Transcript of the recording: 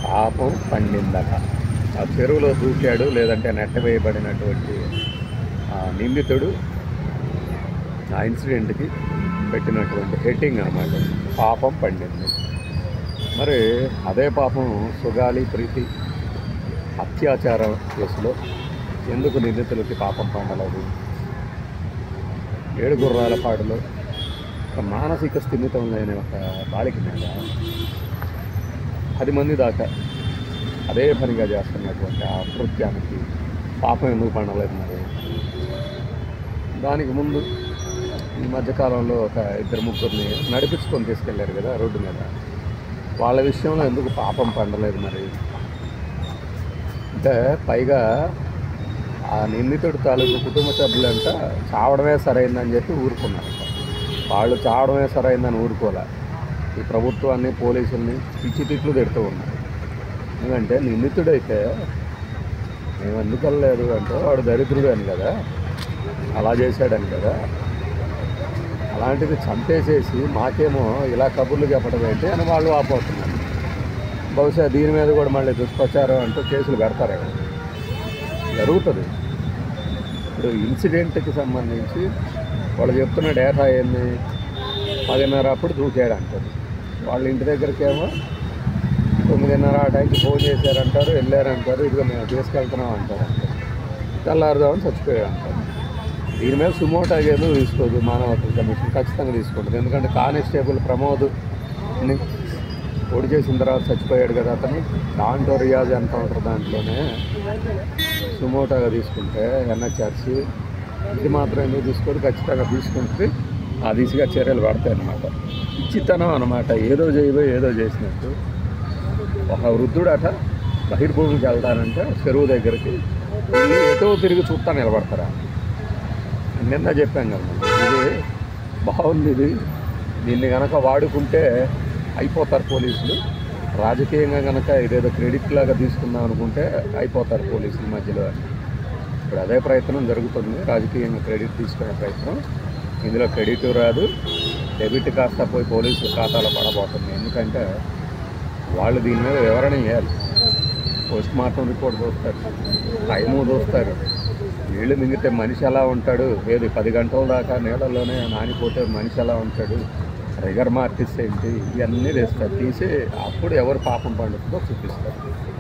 పాపం పండిందట. ఆ చెరువులో దూకాడు, లేదంటే నెట్టవేయబడినటువంటి నిందితుడు ఆ ఇన్సిడెంట్కి పెట్టినటువంటి హెడ్డింగ్ అన్నమాట, పాపం పండింది. మరి అదే పాపం సుగాలి ప్రీతి అత్యాచారం కేసులో ఎందుకు నిందితులకి పాపం పండలేదు? ఏడుగుర్రాలపాడులో ఒక మానసిక స్థిమితం లేని ఒక బాలిక మీద 10 మంది దాకా అదే పనిగా చేస్తున్నటువంటి ఆ కృత్యానికి పాపం ఎందుకు పండలేదు? మరి దానికి ముందు ఈ మధ్యకాలంలో ఒక 2-3 నడిపించుకొని తీసుకెళ్ళారు కదా రోడ్డు మీద, వాళ్ళ విషయంలో ఎందుకు పాపం పండలేదు? మరి అంటే పైగా ఆ నిందితుడి తాలూకు కుటుంబ సభ్యులంట చావడమే సరైందని చెప్పి ఊరుకున్నారు. వాళ్ళు చావడమే సరైందని ఊరుకోలే, ఈ ప్రభుత్వాన్ని పోలీసుల్ని పిచ్చి తిట్లు తిడుతూ ఉన్నారు. ఎందుకంటే నిందితుడైతే మేము ఎందుకు వెళ్ళలేదు అంటే వాడు దరిద్రుడు అని కదా, అలా చేశాడని కదా. అలాంటిది చంపేసేసి మాకేమో ఇలా కబుర్లు చెప్పడం ఏంటి అని వాళ్ళు ఆపోతున్నారు. బహుశా దీని మీద కూడా మళ్ళీ దుష్ప్రచారం అంటూ కేసులు పెడతారేమో, జరుగుతుంది. ఇప్పుడు ఇన్సిడెంట్కి సంబంధించి వాళ్ళు చెప్తున్న డేటా ఏంది? 10:30 అప్పుడు దూకాడు అంటారు. వాళ్ళ ఇంటి దగ్గరికేమో 9:30 ఆ టైంకి ఫోన్ చేశారంటారు, వెళ్ళారంటారు, ఇదిగో మేము తీసుకెళ్తున్నాం అంటారు. తెల్లారుదామని చచ్చిపోయాడు అంటారు. దీని మీద సుమోటో ఏదో తీసుకోదు మానవ హక్కుల కమిషన్, ఖచ్చితంగా తీసుకుంటుంది. ఎందుకంటే కానిస్టేబుల్ ప్రమోద్ని పొడి చేసిన తర్వాత చచ్చిపోయాడు కదా అతను, దాంట్లో రియాజ్ ఎన్కౌంటర్ దాంట్లోనే సుమోటోగా తీసుకుంటే ఎన్హెచ్ఆర్సీ ఇది మాత్రం ఎందుకు తీసుకోదు? ఖచ్చితంగా తీసుకుంటే ఆ దిశగా చర్యలు పడతాయి అన్నమాట. ఇచ్చితనం అన్నమాట, ఏదో చేయబోయి ఏదో చేసినట్టు. ఒక వృద్ధుడు అట బహిర్భూమికి వెళ్తానంటే చెరువు దగ్గరికి వీళ్ళు ఎటో తిరిగి చూస్తా నిలబడతారా? నిన్న చెప్పాం కదా, ఇది బాగుంది, దీన్ని కనుక వాడుకుంటే అయిపోతారు పోలీసులు. రాజకీయంగా కనుక ఇదేదో క్రెడిట్ లాగా తీసుకుందాం అనుకుంటే అయిపోతారు పోలీసుల మధ్యలో. ఇప్పుడు అదే ప్రయత్నం జరుగుతుంది, రాజకీయంగా క్రెడిట్ తీసుకునే ప్రయత్నం. ఇందులో క్రెడిట్ రాదు, డెబిట్ కాస్త పోయి పోలీసుల ఖాతాలో పడబోతుంది. ఎందుకంటే వాళ్ళు దీని మీద వివరణ ఇవ్వాలి. పోస్ట్ మార్టం రిపోర్ట్ చూస్తారు, టైము చూస్తారు. నీళ్లు మింగితే మనిషి ఎలా ఉంటాడు, ఏది 10 గంటల దాకా నీళ్ళలోనే నానిపోతే మనిషి ఎలా ఉంటాడు, రిగర్ మార్టిస్ ఏంటి, ఇవన్నీ తీస్తారు. తీసి అప్పుడు ఎవరు పాపం పండుతుందో చూపిస్తారు.